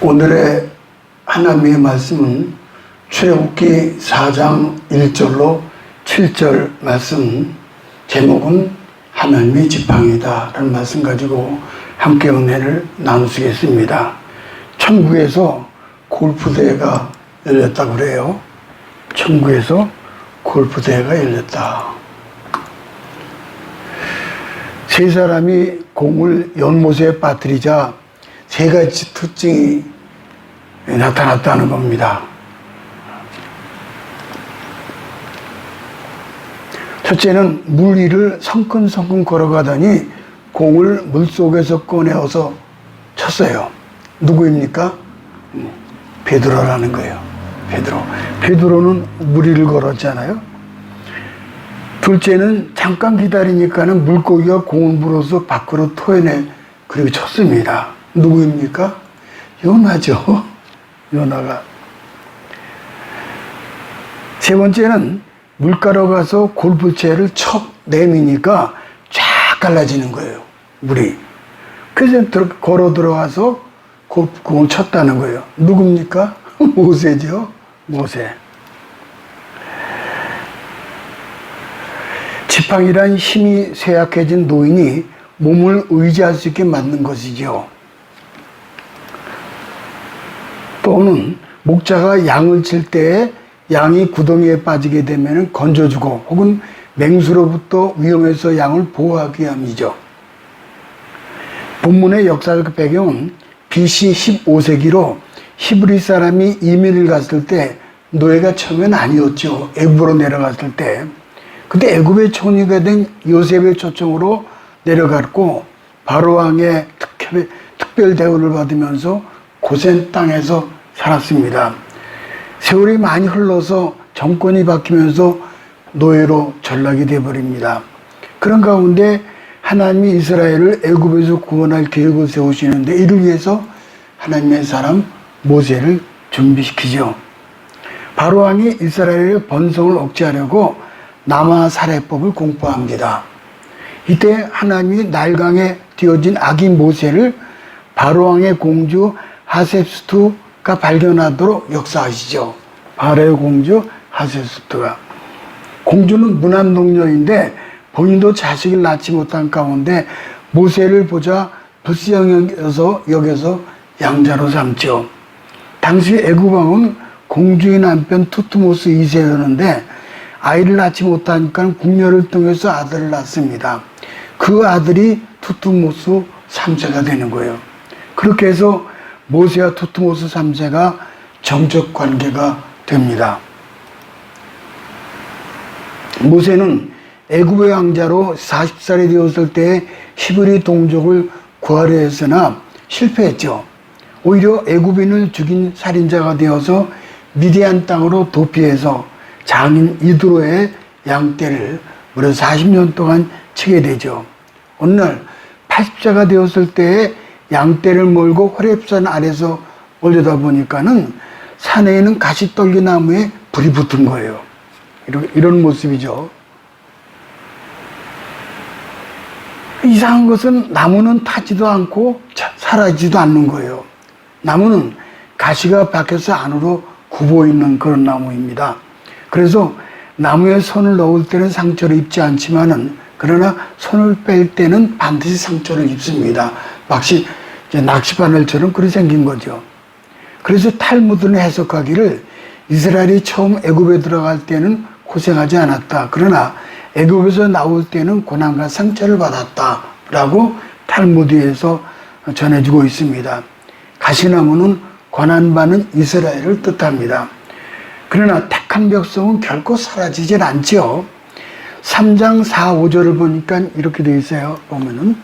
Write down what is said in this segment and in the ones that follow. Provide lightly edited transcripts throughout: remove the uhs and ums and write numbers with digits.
오늘의 하나님의 말씀은 출애굽기 4장 1절로 7절 말씀, 제목은 하나님의 지팡이다 라는 말씀 가지고 함께 은혜를 나누시겠습니다. 천국에서 골프대회가 열렸다고 그래요. 천국에서 골프대회가 열렸다. 세 사람이 공을 연못에 빠뜨리자 세 가지 특징이 나타났다는 겁니다. 첫째는 물 위를 성큼성큼 걸어가더니 공을 물속에서 꺼내어서 쳤어요. 누구입니까? 베드로라는 거예요. 베드로는 물 위를 걸었잖아요. 둘째는 잠깐 기다리니까는 물고기가 공을 물어서 밖으로 토해내 그리고 쳤습니다. 누구입니까? 요나죠. 요나가. 세 번째는 물가로 가서 골프채를 척 내미니까 쫙 갈라지는 거예요. 물이. 그래서 걸어 들어가서 골프공을 쳤다는 거예요. 누굽니까? 모세죠. 모세. 지팡이란 힘이 쇠약해진 노인이 몸을 의지할 수 있게 만든 것이죠. 또는 목자가 양을 칠 때에 양이 구덩이에 빠지게 되면 건져주고 혹은 맹수로부터 위험해서 양을 보호하기 위함이죠. 본문의 역사적 배경은 BC 15세기로 히브리 사람이 이민을 갔을 때 노예가 처음엔 아니었죠. 애굽으로 내려갔을 때. 그때 애굽의 총리가 된 요셉의 초청으로 내려갔고 바로 왕의 특별 대우를 받으면서 고센 땅에서 살았습니다. 세월이 많이 흘러서 정권이 바뀌면서 노예로 전락이 되어버립니다. 그런 가운데 하나님이 이스라엘을 애굽에서 구원할 계획을 세우시는데 이를 위해서 하나님의 사람 모세를 준비시키죠. 바로 왕이 이스라엘의 번성을 억제하려고 남아사례법을 공포합니다. 이때 하나님이 나일강에 띄어진 아기 모세를 바로 왕의 공주 하셉스투가 발견하도록 역사하시죠. 바로의 공주 하셉스투가. 공주는 무남동녀인데 본인도 자식을 낳지 못한 가운데 모세를 보자 불쌍히 여겨서 양자로 삼죠. 당시 애굽 왕은 공주의 남편 투트모스 2세였는데 아이를 낳지 못하니까 궁녀를 통해서 아들을 낳습니다. 그 아들이 투트모스 3세가 되는 거예요. 그렇게 해서 모세와 투트모스 3세가 정적 관계가 됩니다. 모세는 애굽의 왕자로 40살이 되었을 때 히브리 동족을 구하려 했으나 실패했죠. 오히려 애굽인을 죽인 살인자가 되어서 미디안 땅으로 도피해서 장인 이드로의 양떼를 무려 40년 동안 치게 되죠. 어느 날 80세가 되었을 때에 양떼를 몰고 호렙산 아래서 올려다보니까는 산에 있는 가시떨기 나무에 불이 붙은 거예요. 이런 모습이죠. 이상한 것은 나무는 타지도 않고 사라지지도 않는 거예요. 나무는 가시가 박혀서 안으로 굽어 있는 그런 나무입니다. 그래서 나무에 손을 넣을 때는 상처를 입지 않지만은 그러나 손을 뺄 때는 반드시 상처를 입습니다. 마치 낚시바늘처럼 그렇게 생긴 거죠. 그래서 탈무드는 해석하기를 이스라엘이 처음 애굽에 들어갈 때는 고생하지 않았다. 그러나 애굽에서 나올 때는 고난과 상처를 받았다라고 탈무드에서 전해주고 있습니다. 가시나무는 고난받는 이스라엘을 뜻합니다. 그러나 택한 백성은 결코 사라지질 않죠. 3장 4, 5절을 보니까 이렇게 되어 있어요. 보면은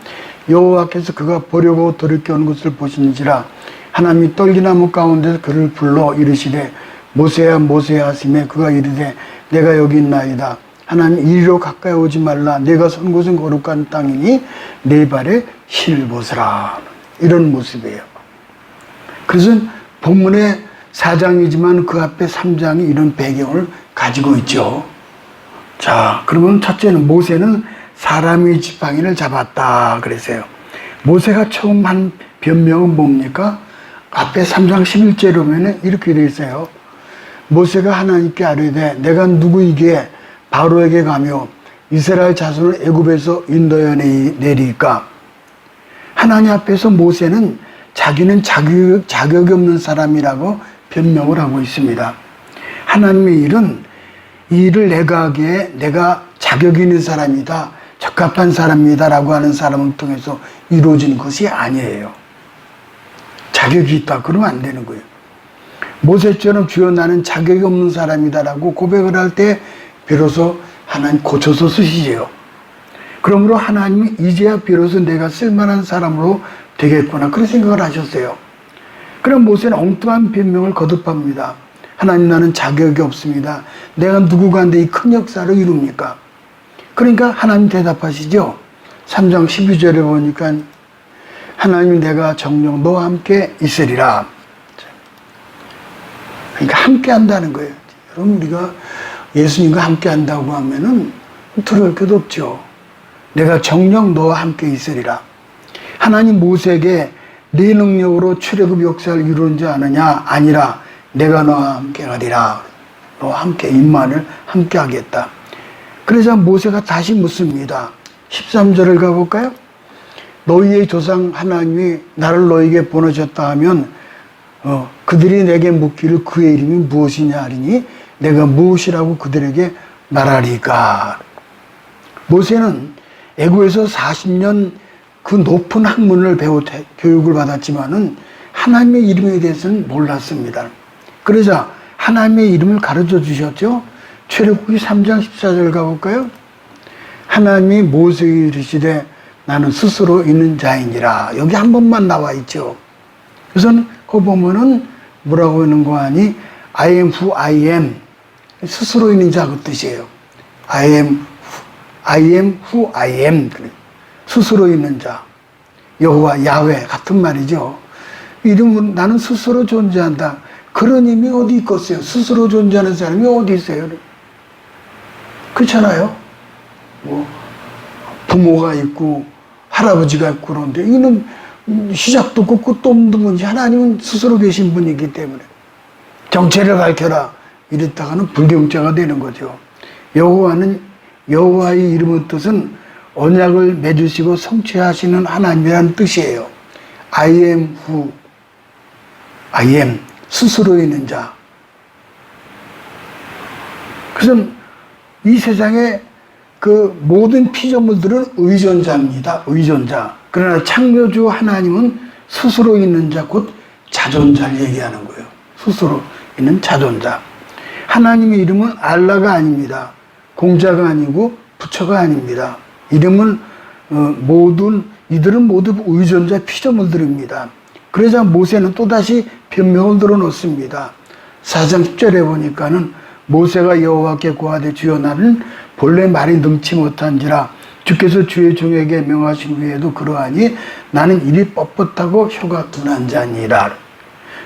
여호와께서 그가 보려고 돌이켜온 것을 보시는지라 하나님이 떨기나무 가운데서 그를 불러 이르시되 모세야 모세야 하시매 그가 이르되 내가 여기 있나이다. 하나님 이리로 가까이 오지 말라. 내가 선 곳은 거룩한 땅이니 내 발에 실을 벗으라. 이런 모습이에요. 그래서 본문의 4장이지만 그 앞에 3장이 이런 배경을 가지고 있죠. 자, 그러면 첫째는 모세는 사람의 지팡이를 잡았다 그랬어요. 모세가 처음 한 변명은 뭡니까? 앞에 3장 11절에 보면 이렇게 되어 있어요. 모세가 하나님께 아뢰되 내가 누구에게 바로에게 가며 이스라엘 자손을 애굽에서 인도해 내리까. 하나님 앞에서 모세는 자기는 자격이 없는 사람이라고 변명을 하고 있습니다. 하나님의 일은 이 일을 내가 하기에 내가 자격이 있는 사람이다, 적합한 사람이다 라고 하는 사람을 통해서 이루어지는 것이 아니에요. 자격이 있다 그러면 안 되는 거예요. 모세처럼 주여 나는 자격이 없는 사람이다 라고 고백을 할 때 비로소 하나님 고쳐서 쓰시지요. 그러므로 하나님이 이제야 비로소 내가 쓸만한 사람으로 되겠구나 그런 생각을 하셨어요. 그럼 모세는 엉뚱한 변명을 거듭합니다. 하나님 나는 자격이 없습니다. 내가 누구가 한데 이 큰 역사를 이룹니까? 그러니까 하나님 대답하시죠. 3장 12절에 보니까 하나님이 내가 정녕 너와 함께 있으리라. 그러니까 함께 한다는 거예요. 여러분 우리가 예수님과 함께 한다고 하면은 두려울 것도 없죠. 내가 정녕 너와 함께 있으리라. 하나님 모세에게 네 능력으로 출애굽 역사를 이루는지 아느냐? 아니라 내가 너와 함께 하리라. 너와 함께 임만을 함께 하겠다. 그래서 모세가 다시 묻습니다. 13절을 가볼까요? 너희의 조상 하나님이 나를 너희에게 보내셨다 하면 그들이 내게 묻기를 그의 이름이 무엇이냐 하리니 내가 무엇이라고 그들에게 말하리까. 모세는 애굽에서 40년 그 높은 학문을 교육을 받았지만은 하나님의 이름에 대해서는 몰랐습니다. 그러자 하나님의 이름을 가르쳐 주셨죠. 출애굽기 3장 14절 가볼까요? 하나님이 모세에게 이르시되 나는 스스로 있는 자이니라. 여기 한 번만 나와 있죠. 그래서 그 보면은 뭐라고 하는 거 아니? I am who I am. 스스로 있는 자 그 뜻이에요. I am who I am. 스스로 있는 자. 여호와 야훼 같은 말이죠. 이름은 나는 스스로 존재한다. 그런 힘이 어디 있겠어요? 스스로 존재하는 사람이 어디 있어요? 그렇잖아요. 뭐 부모가 있고 할아버지가 있고 그런데 이거는 시작도 없고 끝도 없는 분이 하나님은 스스로 계신 분이기 때문에 정체를 밝혀라 이랬다가는 불경자가 되는 거죠. 여호와의 이름의 뜻은 언약을 맺으시고 성취하시는 하나님이라는 뜻이에요. I am who I am. 스스로 있는 자. 그래서 이 세상에 그 모든 피조물들은 의존자입니다. 의존자. 그러나 창조주 하나님은 스스로 있는 자, 곧 자존자를 얘기하는 거예요. 스스로 있는 자존자. 하나님의 이름은 알라가 아닙니다. 공자가 아니고 부처가 아닙니다. 이름은 이들은 모두 의존자 피조물들입니다. 그러자 모세는 또다시 변명을 들어놓습니다. 4장 10절에 보니까는 모세가 여호와께 고하되 주여 나는 본래 말이 능치 못한지라 주께서 주의 종에게 명하신 후에도 그러하니 나는 입이 뻣뻣하고 혀가 둔한 자니라.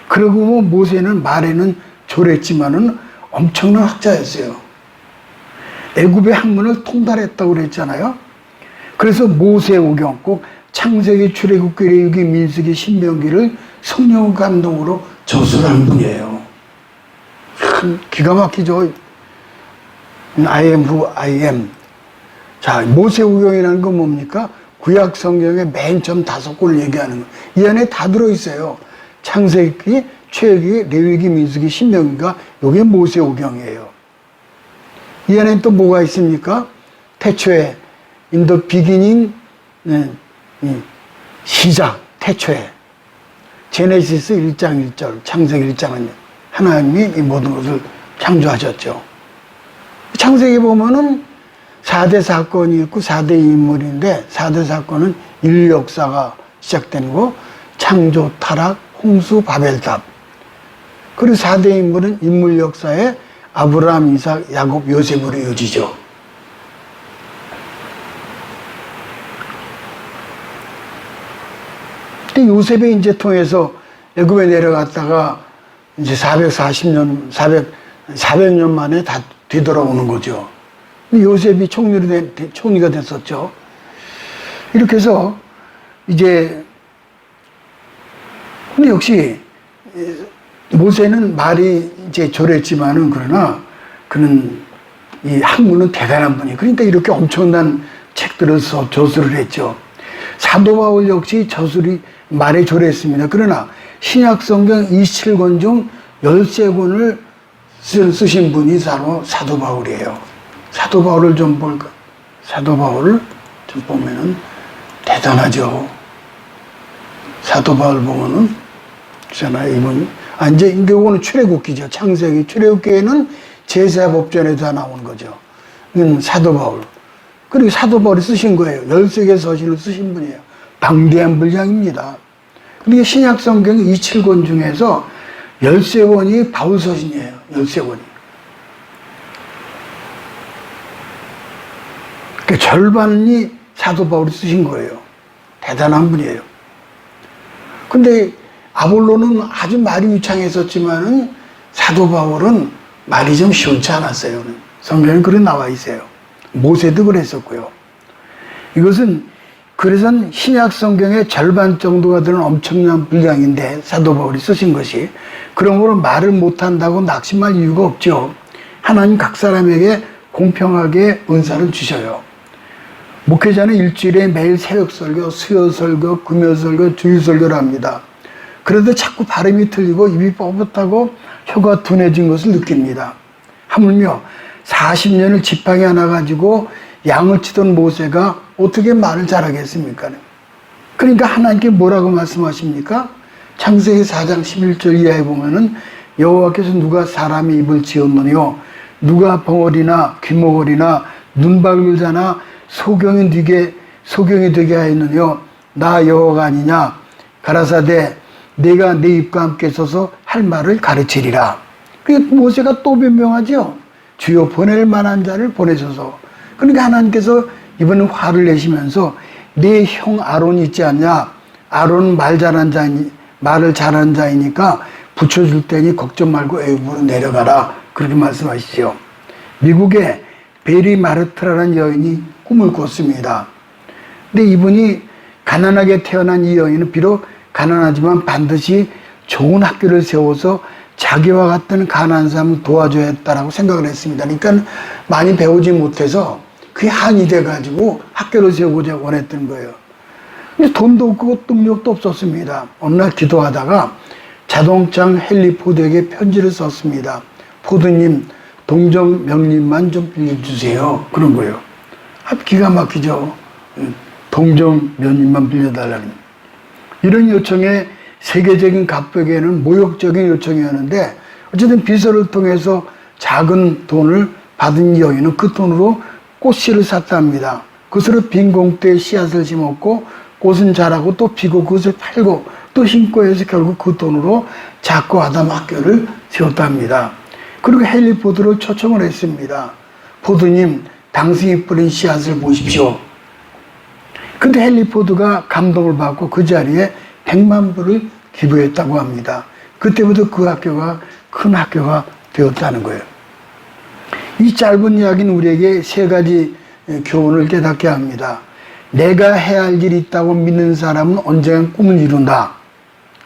그러고 모세는 말에는 졸했지만은 엄청난 학자였어요. 애굽의 학문을 통달했다고 그랬잖아요. 그래서 모세오경, 꼭 창세기, 출애굽기, 레위기, 민수기, 신명기를 성령 감동으로 저술한 분이에요. 참 기가 막히죠. I am who I am. 자, 모세오경이라는 건 뭡니까? 구약 성경의 맨 처음 5권 얘기하는 거. 이 안에 다 들어있어요. 창세기, 출애굽기, 레위기, 민수기, 신명기가 이게 모세오경이에요. 이 안에 또 뭐가 있습니까? 태초에 in the beginning, 시작, 태초에 제네시스 1장 1절, 창세기 1장은 하나님이 이 모든 것을 창조하셨죠. 창세기 보면은 4대 사건이 있고 4대 인물인데 4대 사건은 인류 역사가 시작된 거, 창조, 타락, 홍수, 바벨탑. 그리고 4대 인물은 인물 역사에 아브라함, 이삭, 야곱, 요셉으로 이어지죠. 근데 요셉의 인재 통해서 애굽에 내려갔다가 이제 400년 만에 다 되돌아오는 거죠. 요셉이 총리가 됐었죠. 이렇게 해서 이제 근데 역시 모세는 말이 이제 저랬지만은 그러나 그는 이 학문은 대단한 분이 그러니까 이렇게 엄청난 책들을 써 저술을 했죠. 사도 바울 역시 저술이 말에 저랬습니다. 그러나 신약 성경 27권 중 13권을 쓰신 분이 바로 사도 바울이에요. 사도 바울을 좀 볼까? 사도 바울을 좀 보면은 대단하죠. 사도 바울 보면은 있잖아요. 이분 이제 이거는 출애굽기죠. 창세기 출애굽기에는 제사법전에 다 나오는 거죠. 사도 바울. 그리고 사도 바울이 쓰신 거예요. 13개 서신을 쓰신 분이에요. 방대한 분량입니다. 그러니까 신약 성경 27권 중에서 13권이 바울 서신이에요. 13권이. 그 절반이 사도 바울이 쓰신 거예요. 대단한 분이에요. 근데 아볼로는 아주 말이 유창했었지만은 사도 바울은 말이 좀 시원치 않았어요. 성경에 그래 나와 있어요. 모세도 그랬었고요. 이것은 그래서 신약 성경의 절반 정도가 되는 엄청난 분량인데 사도 바울이 쓰신 것이 그러므로 말을 못한다고 낙심할 이유가 없죠. 하나님 각 사람에게 공평하게 은사를 주셔요. 목회자는 일주일에 매일 새벽 설교, 수요 설교, 금요 설교, 주일 설교를 합니다. 그래도 자꾸 발음이 틀리고 입이 뻣뻣하고 혀가 둔해진 것을 느낍니다. 하물며 40년을 지팡이 하나 가지고 양을 치던 모세가 어떻게 말을 잘하겠습니까? 그러니까 하나님께 뭐라고 말씀하십니까? 창세기 4장 11절 이하에 보면은 여호와께서 누가 사람의 입을 지었느뇨? 누가 벙어리나 귀머거리나 눈박을 자나 소경이 되게 하였느뇨? 나 여호와가 아니냐? 가라사대 내가 내 입과 함께 서서 할 말을 가르치리라. 그 모세가 또 변명하죠. 주여 보낼 만한 자를 보내셔서. 그러니까 하나님께서 이번에 화를 내시면서 내 형 아론이 있지 않냐? 아론은 말을 잘하는 자이니까 붙여줄 테니 걱정 말고 애굽으로 내려가라. 그렇게 말씀하시죠. 미국에 베리 마르트라는 여인이 꿈을 꿨습니다. 근데 이분이 가난하게 태어난 이 여인은 비록 가난하지만 반드시 좋은 학교를 세워서 자기와 같은 가난한 사람을 도와줘야 했다라고 생각을 했습니다. 그러니까 많이 배우지 못해서 그게 한이 돼가지고 학교를 세우고자 원했던 거예요. 근데 돈도 없고 능력도 없었습니다. 어느 날 기도하다가 자동장 헨리 포드에게 편지를 썼습니다. 포드님, 동정 명님만 좀 빌려주세요. 그런 거예요. 기가 막히죠. 동정 명님만 빌려달라는. 이런 요청에 세계적인 갑벽에는 모욕적인 요청이었는데 어쨌든 비서를 통해서 작은 돈을 받은 여인은 그 돈으로 꽃씨를 샀답니다. 그것으로 빈 공터에 씨앗을 심었고 꽃은 자라고 또 피고 그것을 팔고 또 심고 해서 결국 그 돈으로 작고 아담 학교를 세웠답니다. 그리고 헨리 포드를 초청을 했습니다. 포드님, 당신이 뿌린 씨앗을 보십시오. 근데 헨리 포드가 감동을 받고 그 자리에 100만 불을 기부했다고 합니다. 그때부터 그 학교가 큰 학교가 되었다는 거예요. 이 짧은 이야기는 우리에게 세 가지 교훈을 깨닫게 합니다. 내가 해야 할 일이 있다고 믿는 사람은 언젠가 꿈을 이룬다.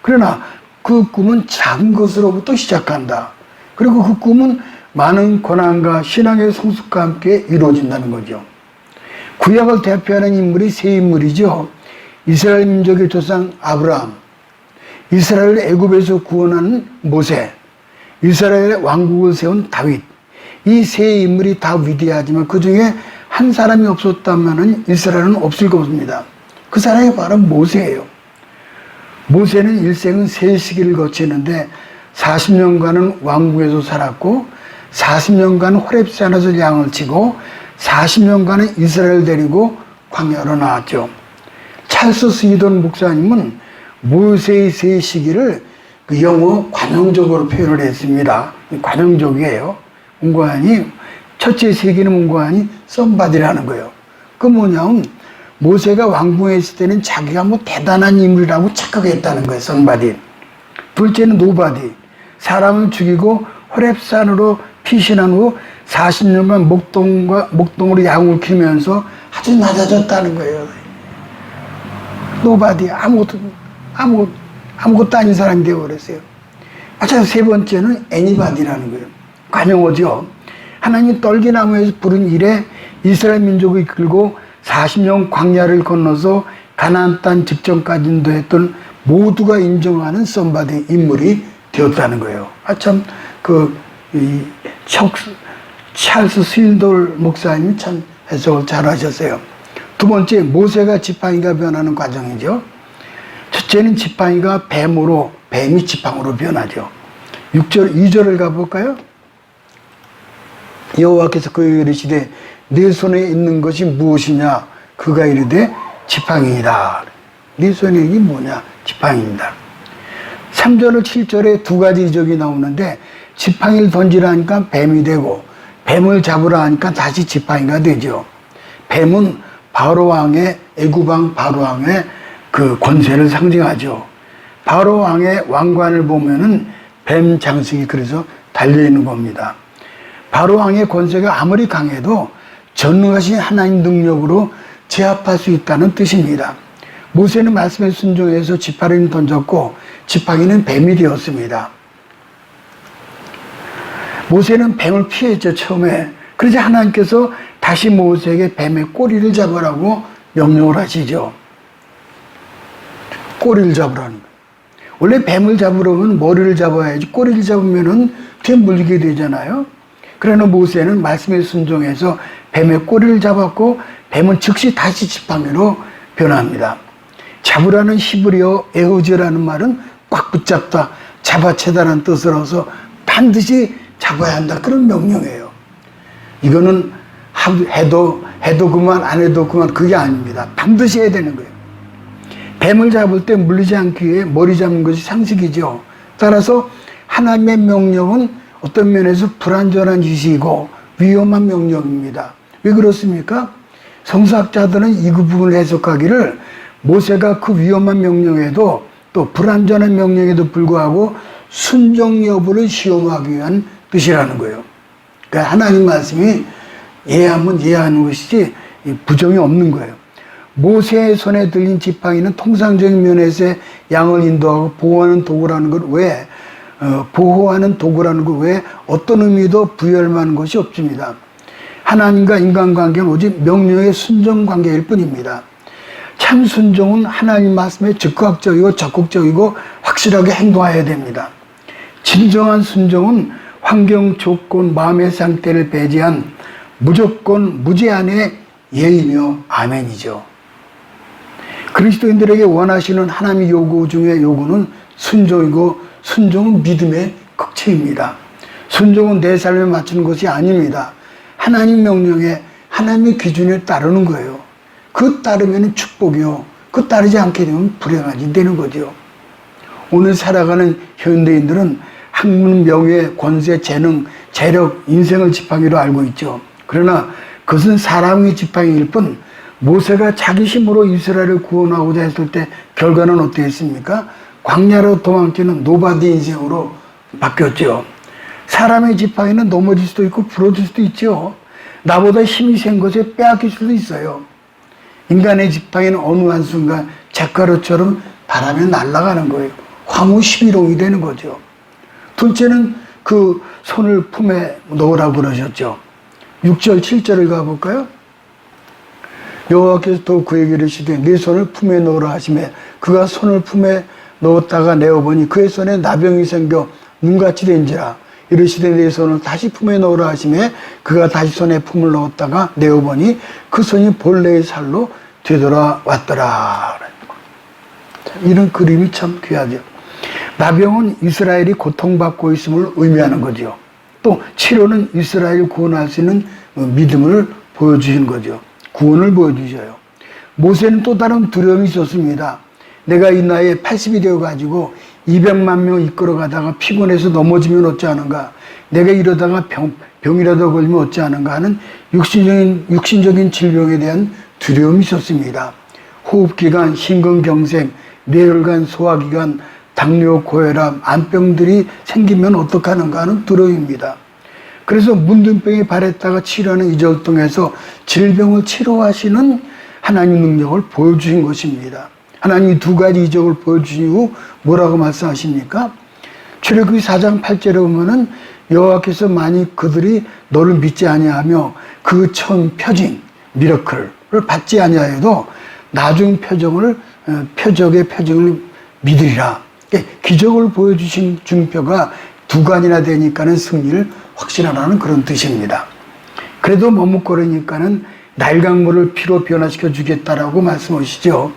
그러나 그 꿈은 작은 것으로부터 시작한다. 그리고 그 꿈은 많은 고난과 신앙의 성숙과 함께 이루어진다는 거죠. 구약을 대표하는 인물이 세 인물이죠. 이스라엘 민족의 조상 아브라함, 이스라엘을 애굽에서 구원하는 모세, 이스라엘의 왕국을 세운 다윗. 이 세 인물이 다 위대하지만 그 중에 한 사람이 없었다면 이스라엘은 없을 겁니다. 그 사람이 바로 모세예요. 모세는 일생은 세 시기를 거치는데 40년간은 왕궁에서 살았고 40년간 호렙산에서 양을 치고 40년간은 이스라엘 데리고 광야로 나왔죠. 찰스 스위던 목사님은 모세의 세 시기를 그 영어 관용적으로 표현을 했습니다. 관용적이에요. 문과안이 첫째 세기는 문과안이 썸바디라는 거예요. 그 뭐냐면 모세가 왕궁에 있을 때는 자기가 뭐 대단한 인물이라고 착각했다는 거예요. 썸바디. 둘째는 노바디. 사람을 죽이고 호렙산으로 피신한 후 40년간 목동으로 양을 키우면서 아주 낮아졌다는 거예요. 노바디. 아무것도 아닌 사람이 되어버렸어요. 세 번째는 애니바디라는 거예요. 관용어죠. 하나님 떨기나무에서 부른 이래 이스라엘 민족을 이끌고 40년 광야를 건너서 가나안 땅 직전까지 인도했던 모두가 인정하는 썸바디 인물이 되었다는 거예요. 찰스 스윈돌 목사님이 참 해석을 잘 하셨어요. 두 번째, 모세가 지팡이가 변하는 과정이죠. 첫째는 지팡이가 뱀이 지팡으로 변하죠. 2절을 가볼까요? 여호와께서 그에게 이르시되 네 손에 있는 것이 무엇이냐? 그가 이르되 지팡이이다. 네 손에 있는 게 뭐냐? 지팡이입니다. 3절을 7절에 두 가지 이적이 나오는데 지팡이를 던지라 하니까 뱀이 되고 뱀을 잡으라 하니까 다시 지팡이가 되죠. 뱀은 바로왕의 애굽왕 바로왕의 그 권세를 상징하죠. 바로왕의 왕관을 보면은 뱀 장식이 그래서 달려있는 겁니다. 바로왕의 권세가 아무리 강해도 전능하신 하나님 능력으로 제압할 수 있다는 뜻입니다. 모세는 말씀에 순종해서 지팡이를 던졌고 지팡이는 뱀이 되었습니다. 모세는 뱀을 피했죠, 처음에. 그러자 하나님께서 다시 모세에게 뱀의 꼬리를 잡으라고 명령을 하시죠. 꼬리를 잡으라는 거예요. 원래 뱀을 잡으려면 머리를 잡아야지 꼬리를 잡으면은 뒤에 물리게 되잖아요. 그러나 모세는 말씀에 순종해서 뱀의 꼬리를 잡았고 뱀은 즉시 다시 지팡이로 변합니다. 잡으라는 히브리어 에우즈라는 말은 꽉 붙잡다, 잡아채다라는 뜻으로서 반드시 잡아야 한다, 그런 명령이에요. 이거는 해도 그만 안 해도 그만, 그게 아닙니다. 반드시 해야 되는 거예요. 뱀을 잡을 때 물리지 않기 위해 머리 잡는 것이 상식이죠. 따라서 하나님의 명령은 어떤 면에서 불완전한 지시이고 위험한 명령입니다. 왜 그렇습니까? 성서학자들은 이 부분을 해석하기를 모세가 그 위험한 명령에도 또 불완전한 명령에도 불구하고 순종 여부를 시험하기 위한 뜻이라는 거예요. 그러니까 하나님 말씀이 예하면 예하는 것이지 부정이 없는 거예요. 모세의 손에 들린 지팡이는 통상적인 면에서 양을 인도하고 보호하는 도구라는 것 외에 어떤 의미도 부여할 만한 것이 없습니다. 하나님과 인간관계는 오직 명령의 순종 관계일 뿐입니다. 참 순종은 하나님 말씀에 즉각적이고 적극적이고 확실하게 행동해야 됩니다. 진정한 순종은 환경, 조건, 마음의 상태를 배제한 무조건 무제한의 예이며 아멘이죠. 그리스도인들에게 원하시는 하나님의 요구 중에 요구는 순종이고 순종은 믿음의 극치입니다. 순종은 내 삶에 맞추는 것이 아닙니다. 하나님 명령에 하나님의 기준에 따르는 거예요. 그 따르면 축복이요, 그 따르지 않게 되면 불행하지 되는 거죠. 오늘 살아가는 현대인들은 학문, 명예, 권세, 재능, 재력, 인생을 지팡이로 알고 있죠. 그러나 그것은 사람의 지팡이일 뿐 모세가 자기 힘으로 이스라엘을 구원하고자 했을 때 결과는 어땠습니까? 광야로 도망치는 노바디 인생으로 바뀌었죠. 사람의 지팡이는 넘어질 수도 있고 부러질 수도 있죠. 나보다 힘이 센 것에 빼앗길 수도 있어요. 인간의 지팡이는 어느 한순간 잿가루처럼 바람에 날아가는 거예요. 화무 11홍이 되는 거죠. 둘째는 그 손을 품에 넣으라고 그러셨죠. 6절 7절을 가볼까요? 여호와께서 또 그에게 이르시되 네 손을 품에 넣으라 하시매 그가 손을 품에 넣었다가 내어보니 그의 손에 나병이 생겨 눈같이 된지라. 이르시되 네 손을 다시 품에 넣으라 하시매 그가 다시 손에 품을 넣었다가 내어보니 그 손이 본래의 살로 되돌아왔더라. 이런 그림이 참 귀하죠. 나병은 이스라엘이 고통받고 있음을 의미하는 거죠. 또 치료는 이스라엘을 구원할 수 있는 믿음을 보여주시는 거죠. 구원을 보여주셔요. 모세는 또 다른 두려움이 있었습니다. 내가 이 나이에 80이 되어가지고 200만 명 이끌어가다가 피곤해서 넘어지면 어찌하는가, 내가 이러다가 병이라도 걸리면 어찌하는가 하는 육신적인 질병에 대한 두려움이 있었습니다. 호흡기관, 심근경색, 뇌혈관, 소화기관, 당뇨, 고혈압, 암병들이 생기면 어떡하는가 하는 두려움입니다. 그래서 문둥병이 발했다가 치료하는 이적을 통해서 질병을 치료하시는 하나님 능력을 보여주신 것입니다. 하나님이 두 가지 이적을 보여주신 후 뭐라고 말씀하십니까? 출애굽기 4장 8절에 보면은 여호와께서 만일 그들이 너를 믿지 아니하며 그 처음 표징 미러클을 받지 아니하여도 나중 표적의 표징을 믿으리라. 기적을 보여주신 증표가 두간이나 되니까는 승리를 확신하라는 그런 뜻입니다. 그래도 머뭇거리니까는 나일강물을 피로 변화시켜 주겠다라고 말씀하시죠.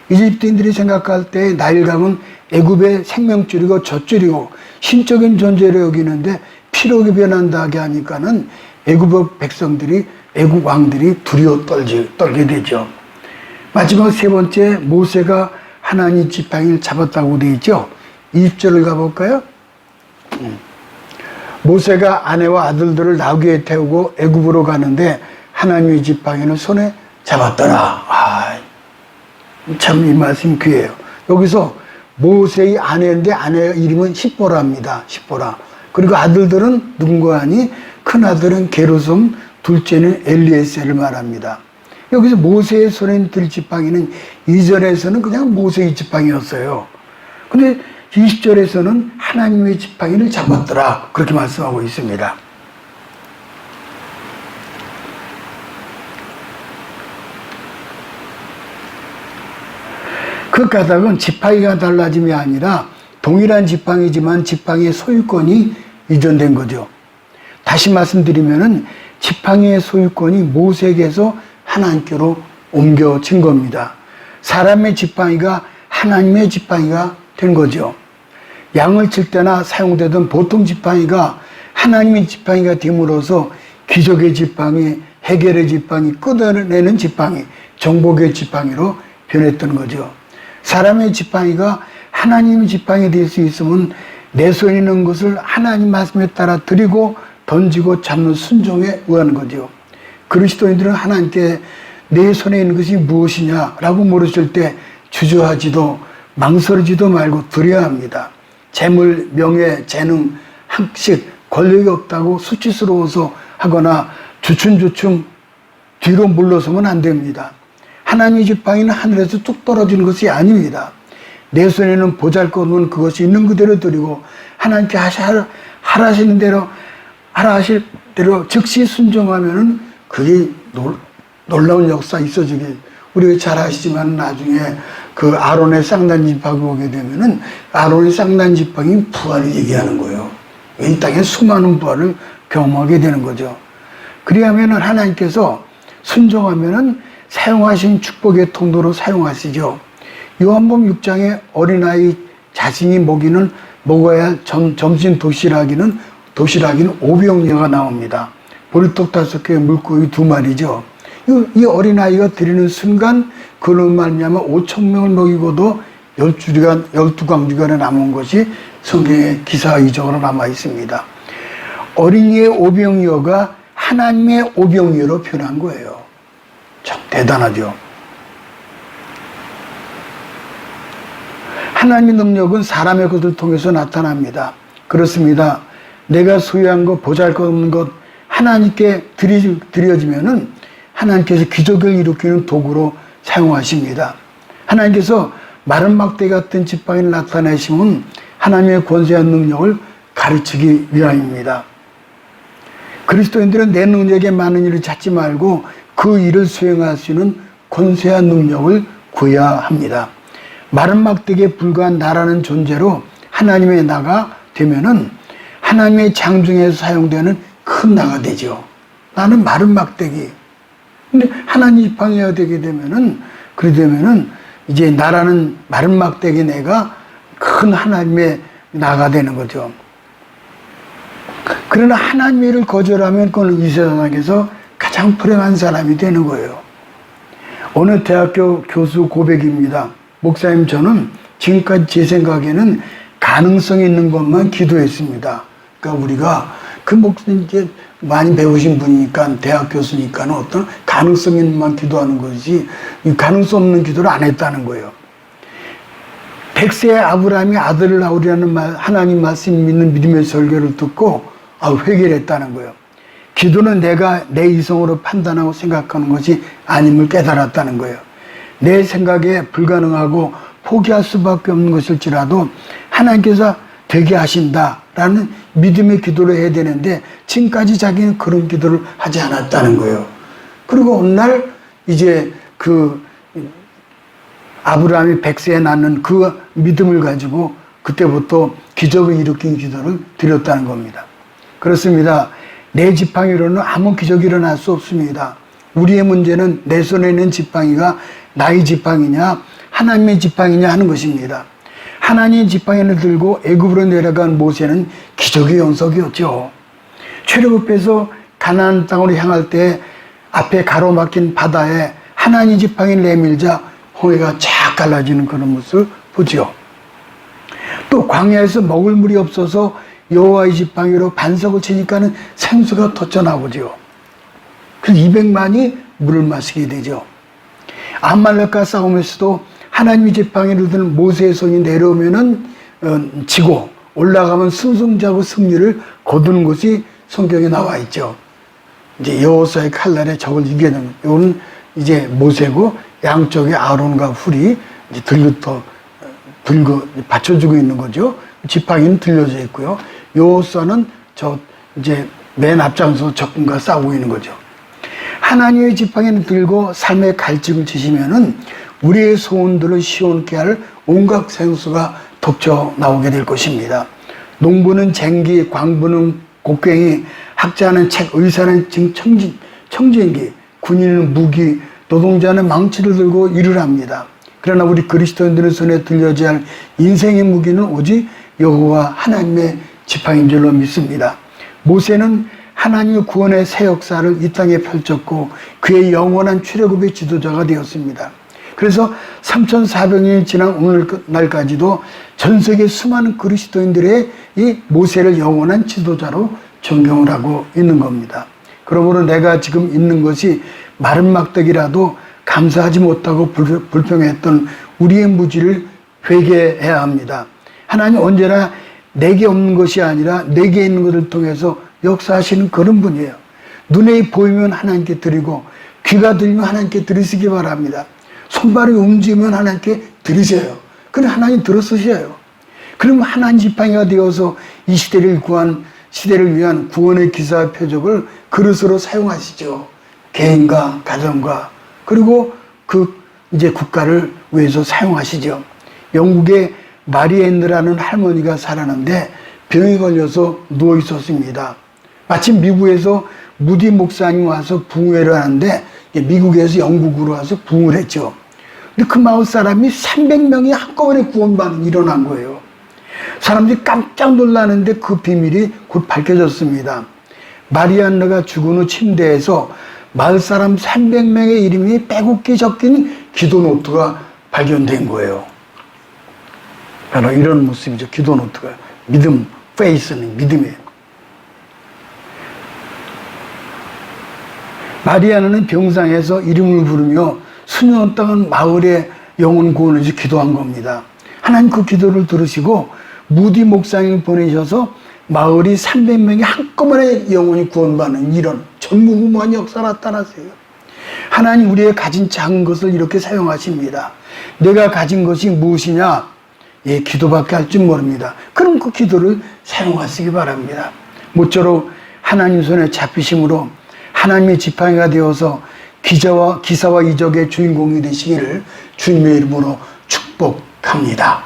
이집트인들이 생각할 때 나일강은 애굽의 생명줄이고 젖줄이고 신적인 존재로 여기는데 피로 변한다게 하니까는 애굽 백성들이 애굽 왕들이 두려워 떨게 되죠. 마지막 세 번째, 모세가 하나님 지팡이를 잡았다고 되어 있죠. 20절을 가볼까요? 모세가 아내와 아들들을 나귀에 태우고 애굽으로 가는데 하나님의 지팡이를 손에 잡았더라. 참 이 말씀 귀해요. 여기서 모세의 아내인데 아내의 이름은 십보라입니다. 십보라. 그리고 아들들은 누군가 하니 큰 아들은 게르솜, 둘째는 엘리에셀을 말합니다. 여기서 모세의 손에 들 지팡이는 이전에서는 그냥 모세의 지팡이였어요. 근데 20절에서는 하나님의 지팡이를 잡았더라. 그렇게 말씀하고 있습니다. 그 까닭은 지팡이가 달라짐이 아니라 동일한 지팡이지만 지팡이의 소유권이 이전된 거죠. 다시 말씀드리면은 지팡이의 소유권이 모세에게서 하나님께로 옮겨진 겁니다. 사람의 지팡이가 하나님의 지팡이가 된 거죠. 양을 칠 때나 사용되던 보통 지팡이가 하나님의 지팡이가 됨으로써 기적의 지팡이, 해결의 지팡이, 끊어내는 지팡이, 정복의 지팡이로 변했던 거죠. 사람의 지팡이가 하나님의 지팡이 될 수 있으면 내 손에 있는 것을 하나님 말씀에 따라 드리고 던지고 잡는 순종에 의한 거죠. 그리스도인들은 하나님께 내 손에 있는 것이 무엇이냐라고 물으실 때 주저하지도 망설이지도 말고 드려야 합니다. 재물, 명예, 재능, 학식, 권력이 없다고 수치스러워서 하거나 주춤주춤 뒤로 물러서면 안 됩니다. 하나님의 지팡이는 하늘에서 뚝 떨어지는 것이 아닙니다. 내 손에는 보잘것없는 그것이 있는 그대로 드리고 하나님께 하라시는 대로 하라 하실 대로 즉시 순종하면은 그게 놀라운 역사 있어지게 우리가 잘 아시지만 나중에 그 아론의 쌍난 지팡이 오게 되면은 아론의 쌍난 지팡이 부활을 얘기하는 거예요. 이 땅에 수많은 부활을 경험하게 되는 거죠. 그리하면은 하나님께서 순종하면은 사용하신 축복의 통로로 사용하시죠. 요한복음 6장에 어린아이 자신이 먹어야 할 점심 도시락에는 5병여가 나옵니다. 보리떡 5개, 물고기 2마리죠. 이 어린아이가 드리는 순간 그로 말미암아 5,000명을 먹이고도 12강주간에 남은 것이 성경의 기사 이적으로 남아 있습니다. 어린이의 오병이어가 하나님의 오병이어로 표현한 거예요. 참 대단하죠. 하나님의 능력은 사람의 것을 통해서 나타납니다. 그렇습니다. 내가 소유한 것, 보잘것없는 것 하나님께 드려지면은 하나님께서 기적을 일으키는 도구로 사용하십니다. 하나님께서 마른 막대 같은 지팡이를 나타내시면 하나님의 권세한 능력을 가르치기 위함입니다. 그리스도인들은 내 능력에 많은 일을 찾지 말고 그 일을 수행할 수 있는 권세한 능력을 구해야 합니다. 마른 막대기에 불과한 나라는 존재로 하나님의 나가 되면은 하나님의 장중에서 사용되는 큰 나가 되죠. 나는 마른 막대기. 근데 하나님 지팡이가 되게 되면은 이제 나라는 마른 막대기 내가 큰 하나님의 나가 되는 거죠. 그러나 하나님의 일을 거절하면 그는 이 세상에서 가장 불행한 사람이 되는 거예요. 어느 대학교 교수 고백입니다. 목사님, 저는 지금까지 제 생각에는 가능성 있는 것만 기도했습니다. 그러니까 우리가 그 목사님 이제 많이 배우신 분이니까 대학 교수니까는 어떤 가능성 있는 것만 기도하는 것이지 가능성 없는 기도를 안 했다는 거예요. 100세의 아브라함이 아들을 낳으리라는 하나님 말씀 믿는 믿음의 설교를 듣고 회개를 했다는 거예요. 기도는 내가 내 이성으로 판단하고 생각하는 것이 아님을 깨달았다는 거예요. 내 생각에 불가능하고 포기할 수밖에 없는 것일지라도 하나님께서 되게 하신다라는 믿음의 기도를 해야 되는데 지금까지 자기는 그런 기도를 하지 않았다는 거예요. 그리고 어느 날 이제 그 아브라함이 100세에 낳는 그 믿음을 가지고 그때부터 기적을 일으킨 기도를 드렸다는 겁니다. 그렇습니다. 내 지팡이로는 아무 기적이 일어날 수 없습니다. 우리의 문제는 내 손에 있는 지팡이가 나의 지팡이냐 하나님의 지팡이냐 하는 것입니다. 하나님의 지팡이를 들고 애굽으로 내려간 모세는 기적의 연속이었죠. 출애굽해서 가나안 땅으로 향할 때 앞에 가로막힌 바다에 하나님의 지팡이를 내밀자 홍해가 쫙 갈라지는 그런 모습을 보죠. 또 광야에서 먹을 물이 없어서 여호와의 지팡이로 반석을 치니까는 생수가 터져나오죠. 그래서 200만이 물을 마시게 되죠. 아말렉과 싸움에서도 하나님의 지팡이를 든 모세의 손이 내려오면은 지고 올라가면 승승자고 승리를 거두는 것이 성경에 나와 있죠. 이제 여호수아의 칼날에 적을 이겨내는 이건 이제 모세고 양쪽에 아론과 훌이 이제 들고 받쳐주고 있는 거죠. 지팡이는 들려져 있고요. 여호수아는 저 이제 맨 앞장서 적군과 싸우고 있는 거죠. 하나님의 지팡이를 들고 삶의 갈증을 치시면은 우리의 소원들을 시원케 할 온갖 생수가 덮쳐 나오게 될 것입니다. 농부는 쟁기, 광부는 곡괭이, 학자는 책, 의사는 청진기, 군인은 무기, 노동자는 망치를 들고 일을 합니다. 그러나 우리 그리스도인들의 손에 들려져야 할 인생의 무기는 오직 여호와 하나님의 지팡이인 줄로 믿습니다. 모세는 하나님의 구원의 새 역사를 이 땅에 펼쳤고 그의 영원한 출애굽의 지도자가 되었습니다. 그래서 3,400년이 지난 오늘날까지도 전 세계 수많은 그리스도인들의 이 모세를 영원한 지도자로 존경을 하고 있는 겁니다. 그러므로 내가 지금 있는 것이 마른 막대기라도 감사하지 못하고 불평했던 우리의 무지를 회개해야 합니다. 하나님 언제나 내게 없는 것이 아니라 내게 있는 것을 통해서 역사하시는 그런 분이에요. 눈에 보이면 하나님께 드리고 귀가 들리면 하나님께 드리시기 바랍니다. 손발이 움직이면 하나님께 드리세요. 그럼 하나님 들어쓰셔요. 그럼 하나님 지팡이가 되어서 이 시대를 위한 구원의 기사와 표적을 그릇으로 사용하시죠. 개인과 가정과 그리고 이제 국가를 위해서 사용하시죠. 영국의 마리앤느라는 할머니가 살았는데 병이 걸려서 누워 있었습니다. 마침 미국에서 무디 목사님 와서 부흥회를 하는데 미국에서 영국으로 와서 부흥을 했죠. 근데 그 마을 사람이 300명이 한꺼번에 구원반응이 일어난 거예요. 사람들이 깜짝 놀라는데 그 비밀이 곧 밝혀졌습니다. 마리안느가 죽은 후 침대에서 마을 사람 300명의 이름이 빼곡히 적힌 기도 노트가 발견된 거예요. 바로 이런 모습이죠. 기도 노트가. 믿음, faith는 믿음이에요. 마리아는 병상에서 이름을 부르며 수년 동안 마을의 영혼 구원을 위해 기도한 겁니다. 하나님 그 기도를 들으시고 무디 목사님을 보내셔서 마을이 300명이 한꺼번에 영혼이 구원받는 이런 전무후무한 역사가 나타났어요. 하나님 우리의 가진 작은 것을 이렇게 사용하십니다. 내가 가진 것이 무엇이냐? 예, 기도밖에 할 줄 모릅니다. 그럼 그 기도를 사용하시기 바랍니다. 모쪼록 하나님 손에 잡히심으로 하나님의 지팡이가 되어서 기사와 이적의 주인공이 되시기를 주님의 이름으로 축복합니다.